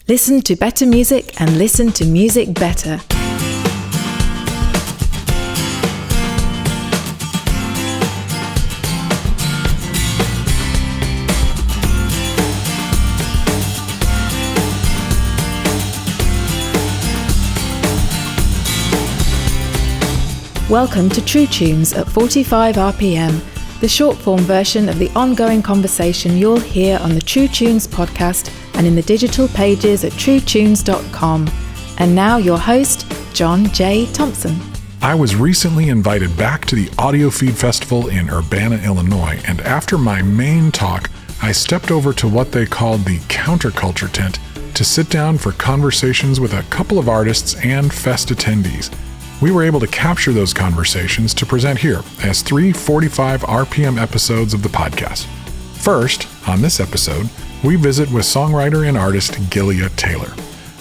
Listen to better music and listen to music better. Welcome to True Tunes at 45 RPM, the short-form version of the ongoing conversation you'll hear on the True Tunes podcast and in the digital pages at truetunes.com. And now your host, John J. Thompson. I was recently invited back to the Audiofeed Festival in Urbana, Illinois, and after my main talk, I stepped over to what they called the counterculture tent to sit down for conversations with a couple of artists and fest attendees. We were able to capture those conversations to present here as 3 45 RPM episodes of the podcast. First, on this episode, we visit with songwriter and artist Gileah Taylor.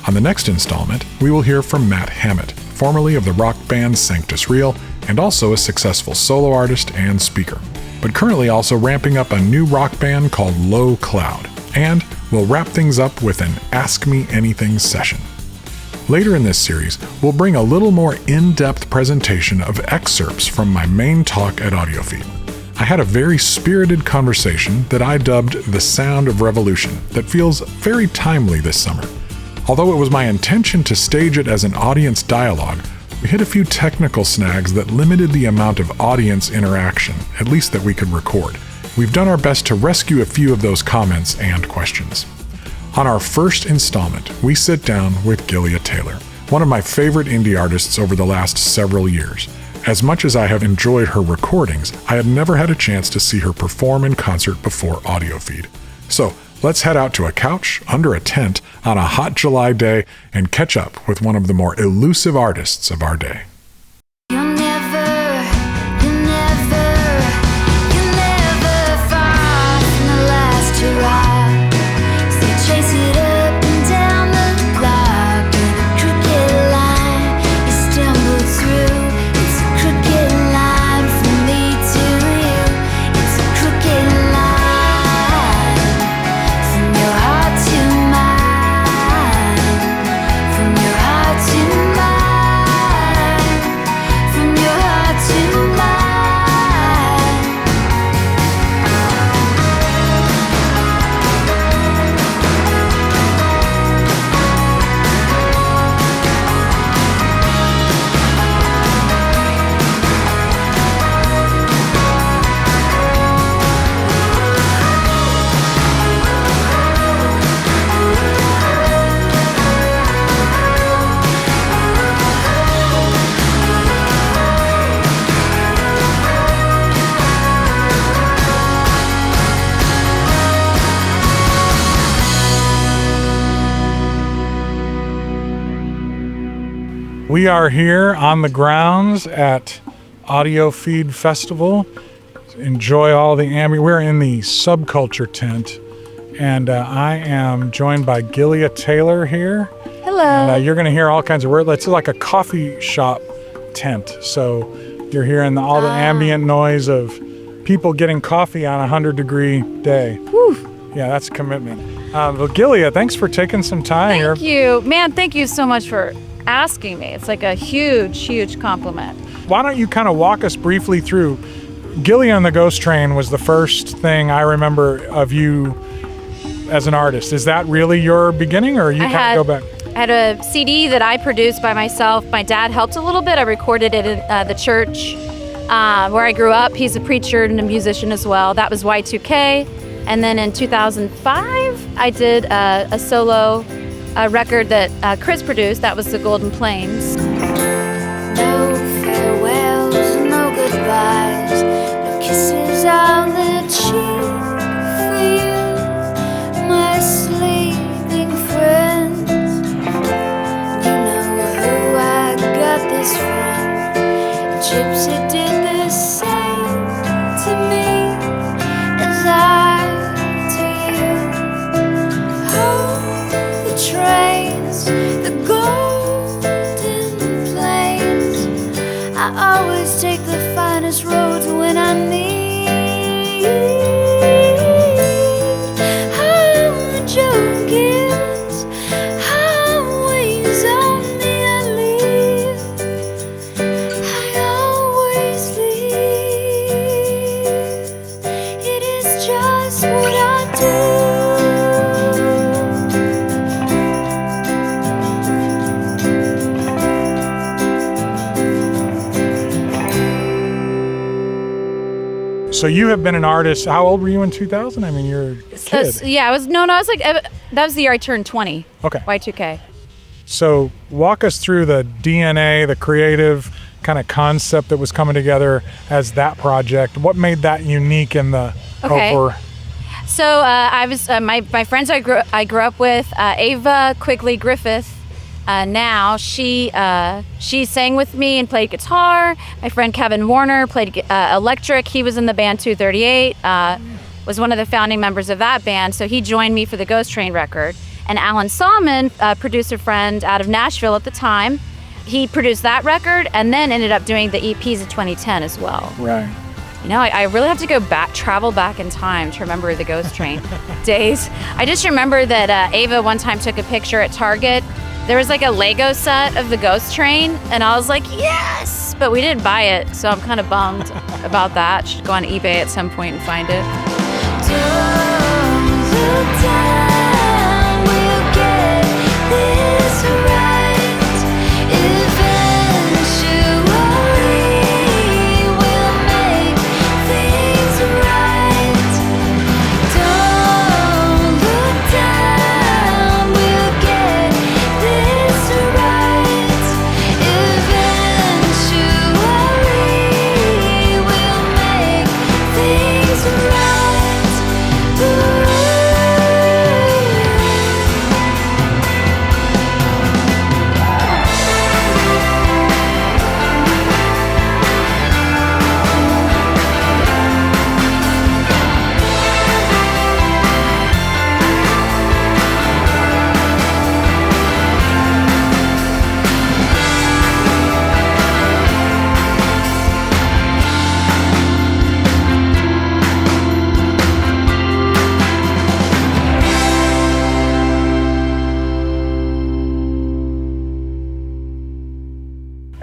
On the next installment, we will hear from Matt Hammett, formerly of the rock band Sanctus Real, and also a successful solo artist and speaker, but currently also ramping up a new rock band called Low Cloud. And we'll wrap things up with an Ask Me Anything session. Later in this series, we'll bring a little more in-depth presentation of excerpts from my main talk at Audiofeed. I had a very spirited conversation that I dubbed The Sound of Revolution that feels very timely this summer. Although it was my intention to stage it as an audience dialogue, we hit a few technical snags that limited the amount of audience interaction, at least that we could record. We've done our best to rescue a few of those comments and questions. On our first installment, we sit down with Gileah Taylor, one of my favorite indie artists over the last several years. As much as I have enjoyed her recordings, I had never had a chance to see her perform in concert before Audiofeed. So let's head out to a couch under a tent on a hot July day and catch up with one of the more elusive artists of our day. We are here on the grounds at Audiofeed Festival. Enjoy all the ambient. We're in the subculture tent, and I am joined by Gileah Taylor here. Hello. And you're going to hear all kinds of words. It's like a coffee shop tent, so you're hearing all the ambient noise of people getting coffee on a 100-degree day. Whew. Yeah, that's a commitment. Well, Gileah, thanks for taking some time here. Thank you. Man, thank you so much for asking me. It's like a huge compliment. Why don't you kind of walk us briefly through Gileah and the Ghost Train was the first thing I remember of you as an artist. Is that really your beginning, or you kind of go back? I had a CD that I produced by myself. My dad helped a little bit. I recorded it at the church where I grew up. He's a preacher and a musician as well. That was Y2K. And then in 2005, I did a solo record that Chris produced. That was The Golden Plains. No farewells, no goodbyes, no kisses on the cheek for you, my sleeping friends. You know who I got this from. Gypsy did the same to me as I to you. Oh, the trains, the golden plains. I always take the finest roads when I need. How the joke is, So you have been an artist. How old were you in 2000? I mean, you're a kid. I was like, that was the year I turned 20. Okay. Y2K. So walk us through the DNA, the creative kind of concept that was coming together as that project. What made that unique in the over? So I was my friends I grew up with, Ava Quigley Griffith. Now she sang with me and played guitar. My friend Kevin Warner played electric. He was in the band 238. Was one of the founding members of that band. So he joined me for the Ghost Train record. And Alan Salmon, a producer friend out of Nashville at the time, he produced that record and then ended up doing the EPs of 2010 as well. Right. You know, I really have to travel back in time to remember the Ghost Train days. I just remember that Ava one time took a picture at Target. There was like a Lego set of the Ghost Train, and I was like, yes! But we didn't buy it, so I'm kind of bummed about that. Should go on eBay at some point and find it.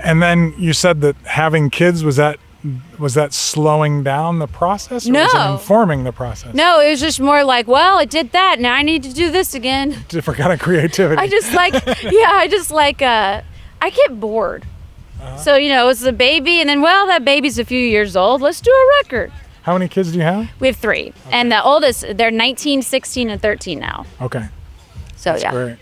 And then you said that having kids, was that slowing down the process, or was it informing the process? No, it was just more like, well, I did that, now I need to do this again. Different kind of creativity. I get bored. So, you know, it's the baby, and then, well, that baby's a few years old, let's do a record. How many kids do you have? We have 3. Okay. And the oldest, they're 19, 16, and 13 now. Okay. So, That's great.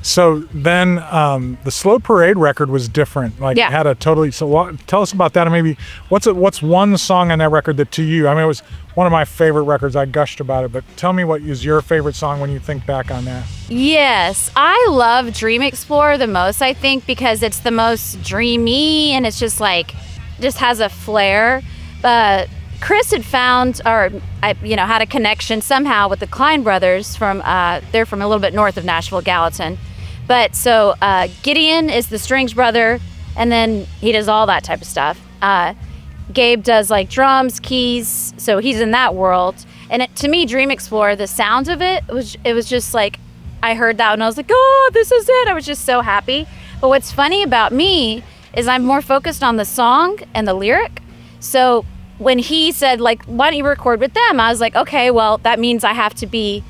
So then the Slow Parade record was different. Like, it had a totally, tell us about that, and maybe what's one song on that record that to you, I mean, it was one of my favorite records. I gushed about it, but tell me what is your favorite song when you think back on that. Yes, I love Dream Explorer the most, I think, because it's the most dreamy, and it's just like, just has a flair. But Chris had found, had a connection somehow with the Klein brothers from, they're from a little bit north of Nashville, Gallatin. But so Gideon is the strings brother, and then he does all that type of stuff. Gabe does like drums, keys, so he's in that world. And to me, Dream Explorer, the sound of it was just like, I heard that and I was like, oh, this is it. I was just so happy. But what's funny about me is I'm more focused on the song and the lyric. So when he said, like, why don't you record with them? I was like, okay, well, that means I have to be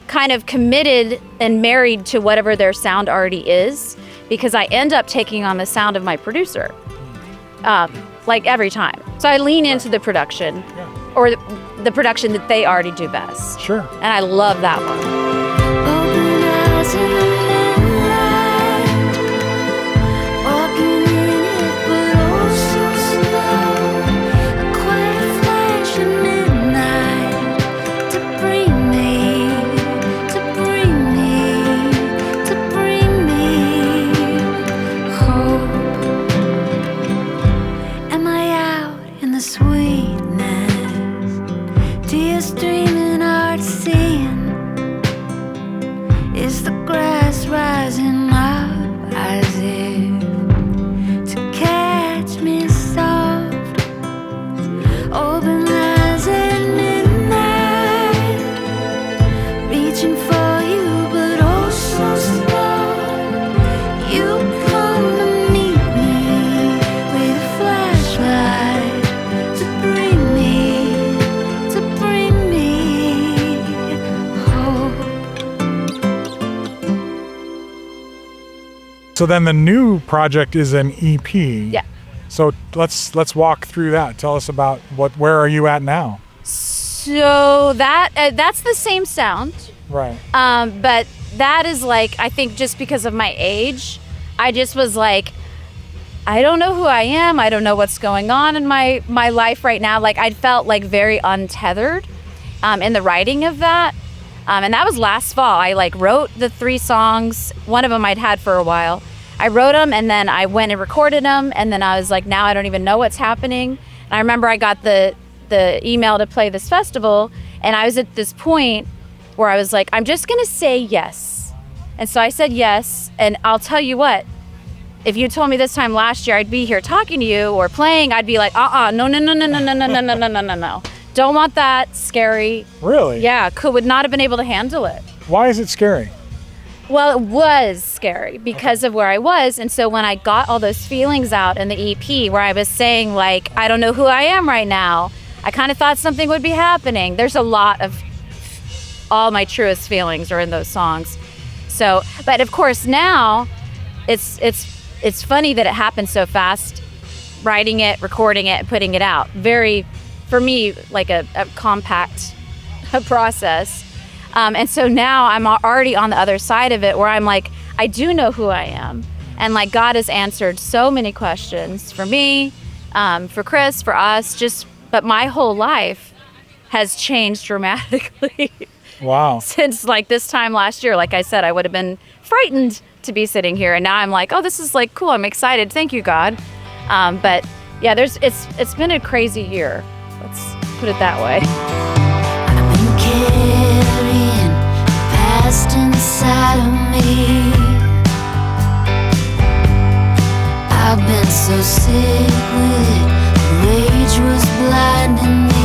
kind of committed and married to whatever their sound already is, because I end up taking on the sound of my producer, like every time. So I lean into the production, or the production that they already do best. Sure. And I love that one. Open eyes in the moonlight, walking in it, but oh so slow. A quiet flash of midnight to bring me hope. Am I out in the sweetness? Tears streaming, heart seeing. Is the grass rising up as if to catch me soft? Open eyes at midnight, reaching for you, but oh so slow. You come to meet me with a flashlight to bring me hope. So then the new project is an EP. Yeah. So let's walk through that. Tell us about where are you at now? So that's the same sound. Right. But that is like, I think just because of my age, I just was like, I don't know who I am. I don't know what's going on in my life right now. Like, I felt like very untethered in the writing of that. And that was last fall. I like wrote the 3 songs. One of them I'd had for a while. I wrote them and then I went and recorded them. And then I was like, now I don't even know what's happening. And I remember I got the email to play this festival. And I was at this point where I was like, I'm just going to say yes. And so I said yes. And I'll tell you what, if you told me this time last year I'd be here talking to you or playing, I'd be like, no. Don't want that. Scary. Really? Yeah, would not have been able to handle it. Why is it scary? Well, it was scary because of where I was. And so when I got all those feelings out in the EP where I was saying, like, I don't know who I am right now, I kind of thought something would be happening. There's a lot of all my truest feelings are in those songs. So, but of course now it's funny that it happened so fast, writing it, recording it, and putting it out. Very, for me, like a compact process. And so now I'm already on the other side of it where I'm like, I do know who I am. And like God has answered so many questions for me, for Chris, for us, but my whole life has changed dramatically. Wow. Since like this time last year. Like I said, I would have been frightened to be sitting here. And now I'm like, oh, this is like cool. I'm excited. Thank you, God. But yeah, it's been a crazy year. Let's put it that way. I've been carrying past inside of me. I've been so sick with it, rage was blinding me.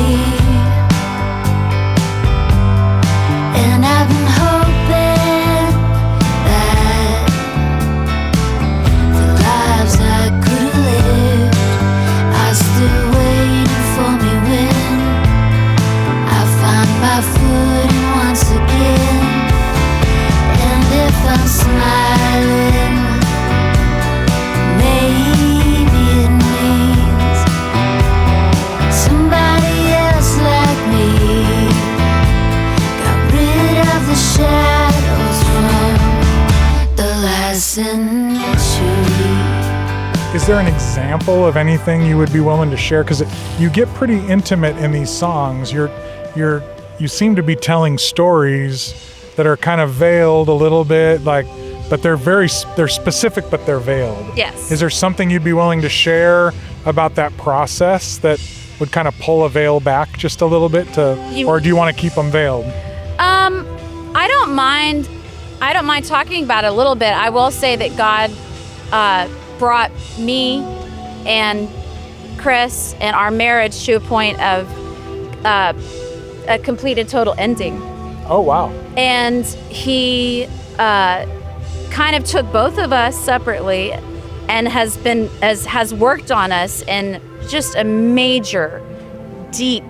And I've been hoping that the lives I could have lived are still waiting for me when I find my footing once again. And if I'm smiling, maybe it means somebody else like me got rid of the shadows from the last century. Is there an example of anything you would be willing to share? Because you get pretty intimate in these songs. You seem to be telling stories that are kind of veiled a little bit, like, but they're specific, but they're veiled. Yes. Is there something you'd be willing to share about that process that would kind of pull a veil back just a little bit or do you want to keep them veiled? I don't mind talking about it a little bit. I will say that God brought me and Chris and our marriage to a point of a complete and total ending. Oh, wow. And he kind of took both of us separately and has worked on us in just a major, deep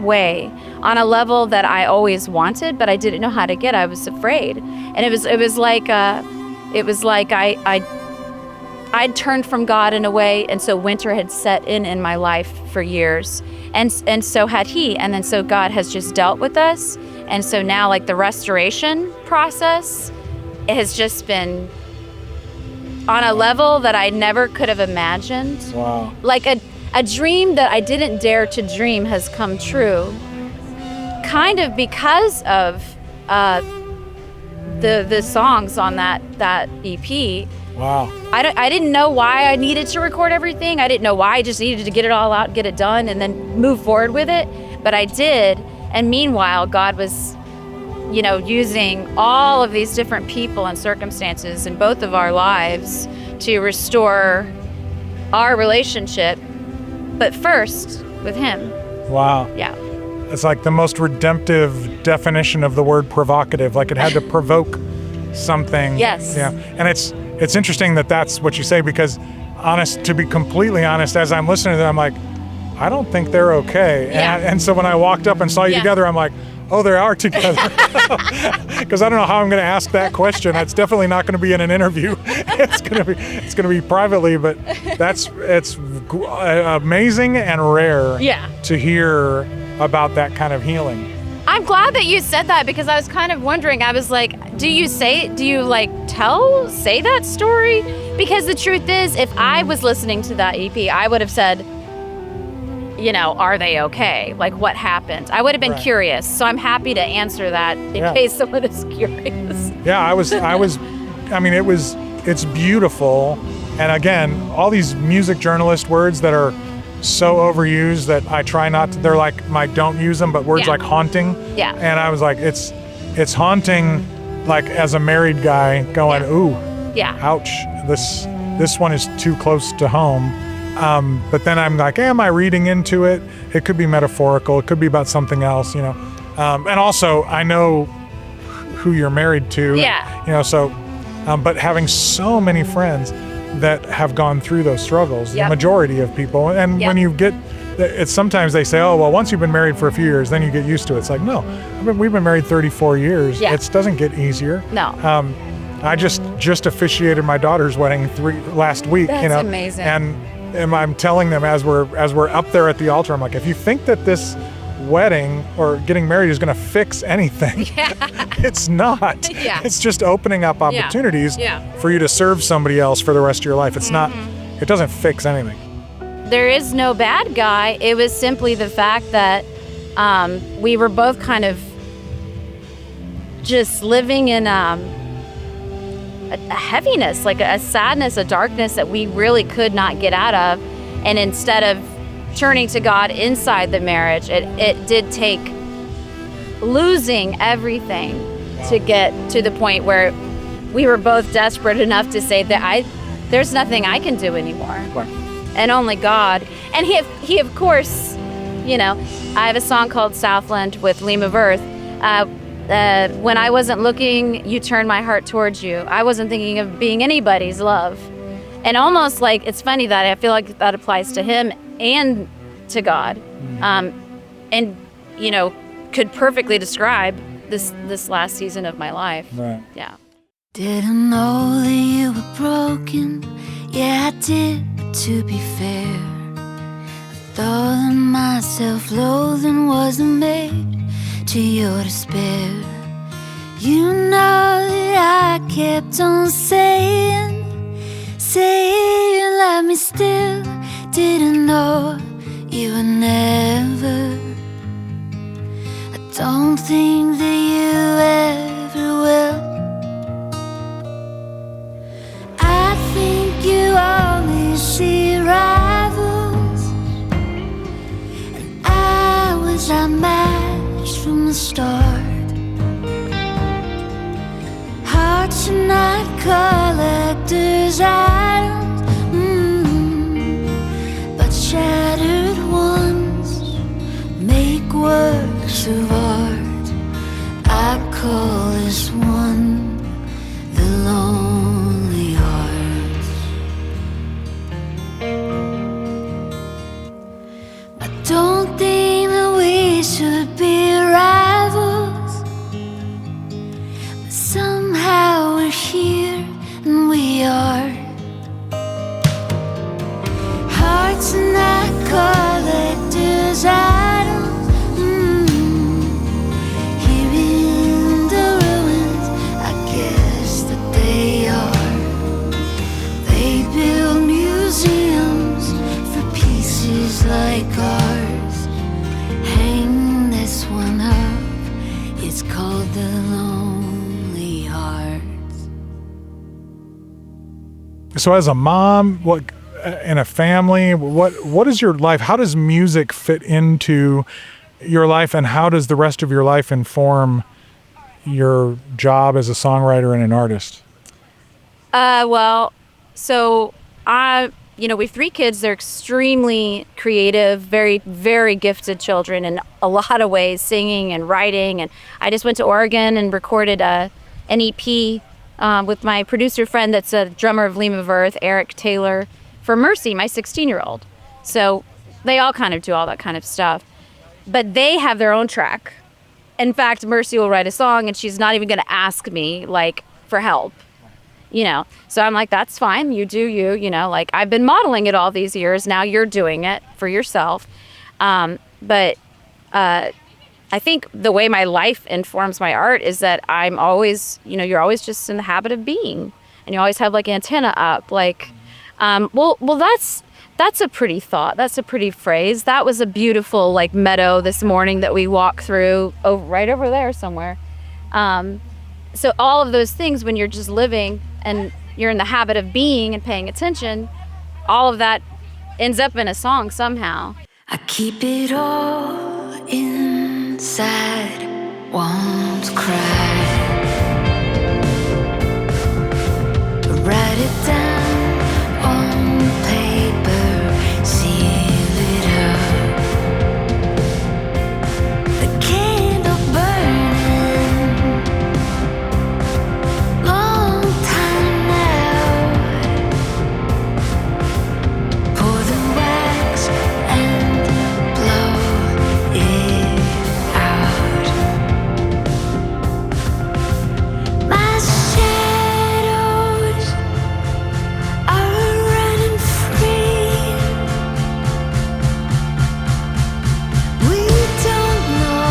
way, on a level that I always wanted, but I didn't know how to get. I was afraid, and it was like I'd turned from God in a way, and so winter had set in my life for years, and so had he, and then so God has just dealt with us, and so now like the restoration process, it has just been on a level that I never could have imagined. Wow. Like a dream that I didn't dare to dream has come true, kind of because of the songs on that EP. Wow. I didn't know why I needed to record everything. I didn't know why. I just needed to get it all out, get it done, and then move forward with it. But I did. And meanwhile, God was, using all of these different people and circumstances in both of our lives to restore our relationship, but first with him. Wow. Yeah. It's like the most redemptive definition of the word provocative. Like it had to provoke something. Yes. Yeah. And it's interesting that that's what you say, because to be completely honest, as I'm listening to them, I'm like, I don't think they're okay. Yeah. And so when I walked up and saw you together, I'm like, oh, they are together. Because I don't know how I'm going to ask that question. It's definitely not going to be in an interview. It's going to be privately. But it's amazing and rare to hear about that kind of healing. I'm glad that you said that, because I was kind of wondering. I was like, do you say that story? Because the truth is, if I was listening to that EP, I would have said, are they okay? Like, what happened? I would have been curious. So I'm happy to answer that in case someone is curious. Yeah, it's beautiful. And again, all these music journalist words that are so overused that I try not to, they're like my don't use them, but words like haunting. Yeah. And I was like, it's haunting, like as a married guy going, ooh, ouch, this one is too close to home. But then I'm like, am I reading into it? It could be metaphorical. It could be about something else, And also I know who you're married to. Yeah. But having so many friends that have gone through those struggles, the majority of people. And when you get, it's sometimes they say, oh, well, once you've been married for a few years, then you get used to it. It's like, no, we've been married 34 years. Yeah. It doesn't get easier. No. I just officiated my daughter's wedding last week. That's amazing. And I'm telling them as we're up there at the altar, I'm like, if you think that this wedding or getting married is going to fix anything, it's not. It's just opening up opportunities for you to serve somebody else for the rest of your life. It's not. It doesn't fix anything. There is no bad guy. It was simply the fact that we were both kind of just living in a heaviness, like a sadness, a darkness that we really could not get out of. And instead of turning to God inside the marriage, it did take losing everything to get to the point where we were both desperate enough to say that there's nothing I can do anymore. And only God. And he of course, I have a song called Southland with Leam of Earth. When I wasn't looking, you turned my heart towards you. I wasn't thinking of being anybody's love. And almost like, it's funny that I feel like that applies to him and to God. And, could perfectly describe this last season of my life. Right. Yeah. Didn't know that you were broken. Yeah, I did, but to be fair, I thought that my self-loathing wasn't made to your despair. You know that I kept on saying you love me still. Didn't know you were never. I don't think that you ever will. I think you only see rivals, and I was outmatched from the start. Hearts are not collector's items, but shattered ones make works of art. I call this one the lonely heart. I don't think that we should be rivals, but somehow we're here and we are. Hearts are not collector's items. Here in the ruins, I guess that they are. They build museums for pieces like ours. Hang this one up, it's called the Lonely Heart. So as a mom, in a family, what is your life? How does music fit into your life, and how does the rest of your life inform your job as a songwriter and an artist? We have 3 kids. They're extremely creative, very, very gifted children in a lot of ways, singing and writing. And I just went to Oregon and recorded an EP with my producer friend that's a drummer of Leam of Earth, Eric Taylor, for Mercy, my 16-year-old. So they all kind of do all that kind of stuff. But they have their own track. In fact, Mercy will write a song and she's not even going to ask me, for help. So I'm like, that's fine. You do you, I've been modeling it all these years. Now you're doing it for yourself. But I think the way my life informs my art is that I'm always, you're always just in the habit of being, and you always have like antenna up. Like, well, that's a pretty thought. That's a pretty phrase. That was a beautiful like meadow this morning that we walked through, right over there somewhere. So all of those things, when you're just living and you're in the habit of being and paying attention, all of that ends up in a song somehow. I keep it all inside, won't cry. Write it down on paper, seal it up. The candle burning, long time now. Pour the wax and blow it out. My shadows are running free. We don't know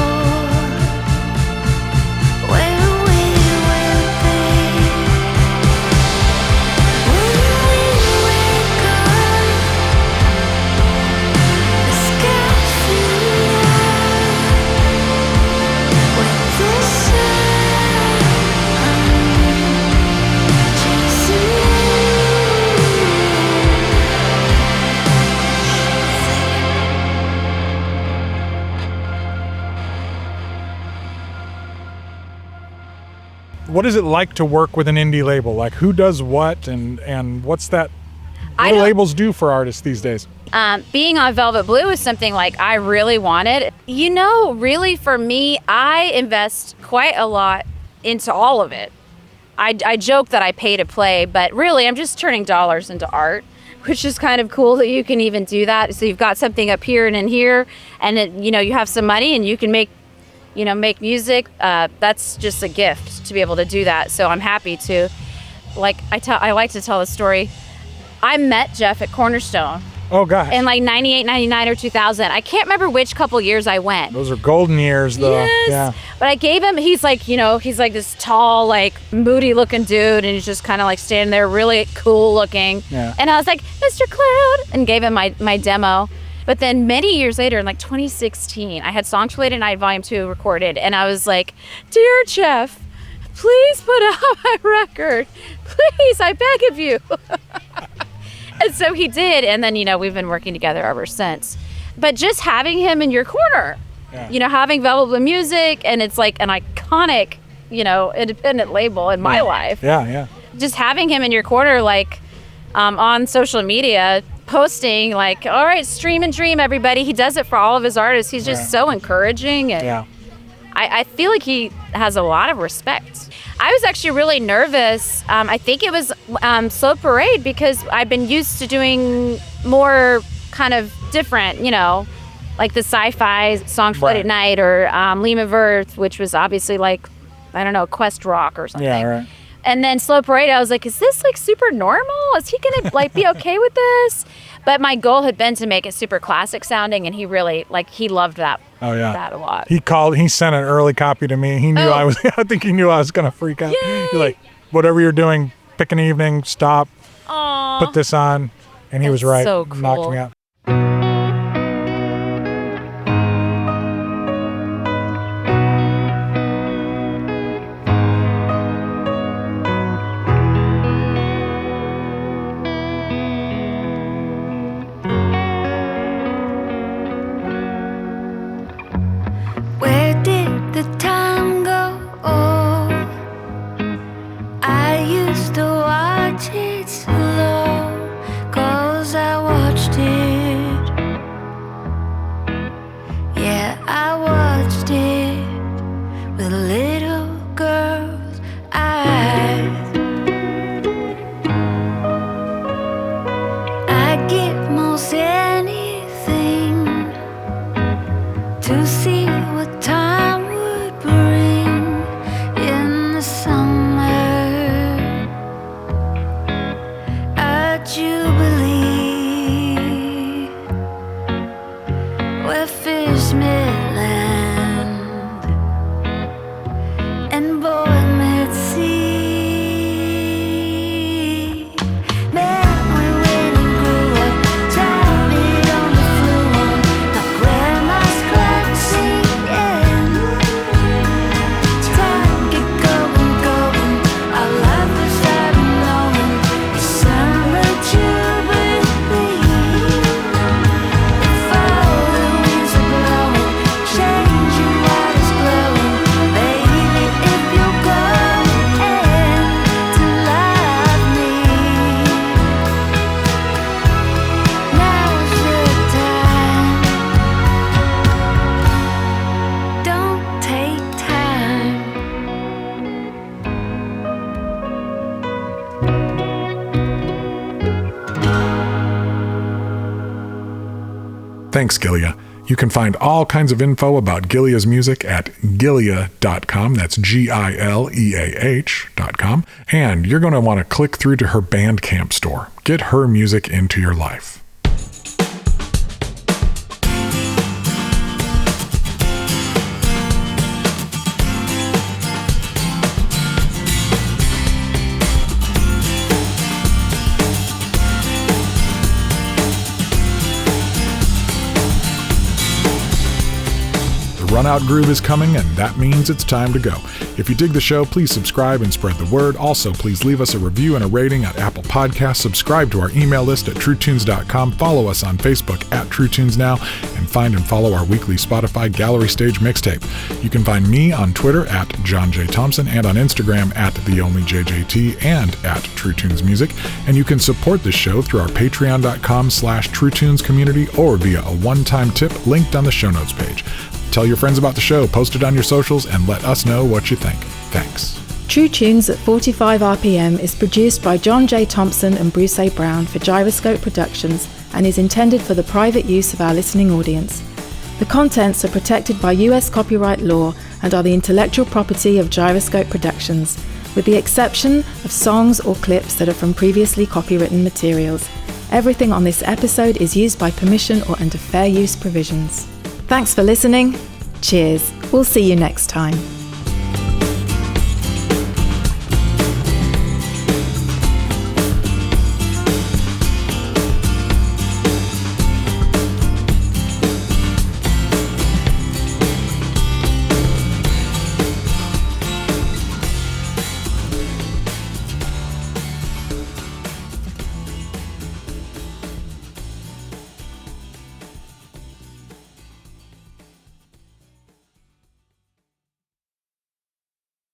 where we will be when we wake up. The sky with the sun chasing What is it like to work with an indie label? Like, who does what, and what's that? What do don't- labels do for artists these days? Being on Velvet Blue is something like I really wanted. Really for me, I invest quite a lot into all of it. I joke that I pay to play, but really I'm just turning dollars into art, which is kind of cool that you can even do that. So you've got something up here and in here, and it, you have some money and you can make music. That's just a gift to be able to do that. So I'm happy to, I like to tell the story. I met Jeff at Cornerstone Oh gosh, in like 98, 99, or 2000. I can't remember which couple years I went. those are golden years, though. Yes. Yeah. But I gave him, he's like this tall, like moody looking dude, and he's just kind of like standing there really cool looking. Yeah. And I was like, Mr. Cloud, and gave him my demo. But then many years later, in like 2016, I had Songs for Late at Night Volume 2 recorded, and I was like, Dear Jeff, please put out my record. Please, I beg of you. And so he did, and then, we've been working together ever since. But just having him in your corner, Yeah. Having Velvet Blue Music, and it's like an iconic, independent label in my life. Yeah. Just having him in your corner, like, on social media, posting, like, all right, stream and dream, everybody. He does it for all of his artists. He's just so encouraging. And Yeah. I feel like he has a lot of respect. I was actually really nervous. I think it was Slow Parade, because I've been used to doing more kind of different, like the sci-fi Songs for Late at Night, or Lima Verth, which was obviously like, I don't know, Quest Rock or something. Yeah, right. And then Slow Parade, I was like, is this like super normal? Is he gonna like be okay with this? But my goal had been to make it super classic sounding, and he really, he loved that. Oh yeah. That a lot. He sent an early copy to me. He knew Oh. I think he knew I was gonna freak out. Yay. He's like, whatever you're doing, pick an evening, stop, Aww. put this on. And he was That's right. so cool. Knocked me out. Where did the time go? Oh, I used to watch it slow, 'cause I watched it Thanks, Gileah. You can find all kinds of info about Gileah's music at gileah.com. That's GILEAH.com. And you're going to want to click through to her Bandcamp store. Get her music into your life. Runout Groove is coming, and that means it's time to go. If you dig the show, please subscribe and spread the word. Also, please leave us a review and a rating at Apple Podcasts. Subscribe to our email list at truetunes.com. Follow us on Facebook at TrueTunesNow, and find and follow our weekly Spotify Gallery Stage mixtape. You can find me on Twitter at John J. Thompson and on Instagram at TheOnlyJJT and at TrueTunesMusic. And you can support the show through our patreon.com/TrueTunes community or via a one-time tip linked on the show notes page. Tell your friends about the show, post it on your socials, and let us know what you think. Thanks. True Tunes at 45 RPM is produced by John J. Thompson and Bruce A. Brown for Gyroscope Productions and is intended for the private use of our listening audience. The contents are protected by US copyright law and are the intellectual property of Gyroscope Productions, with the exception of songs or clips that are from previously copywritten materials. Everything on this episode is used by permission or under fair use provisions. Thanks for listening. Cheers. We'll see you next time.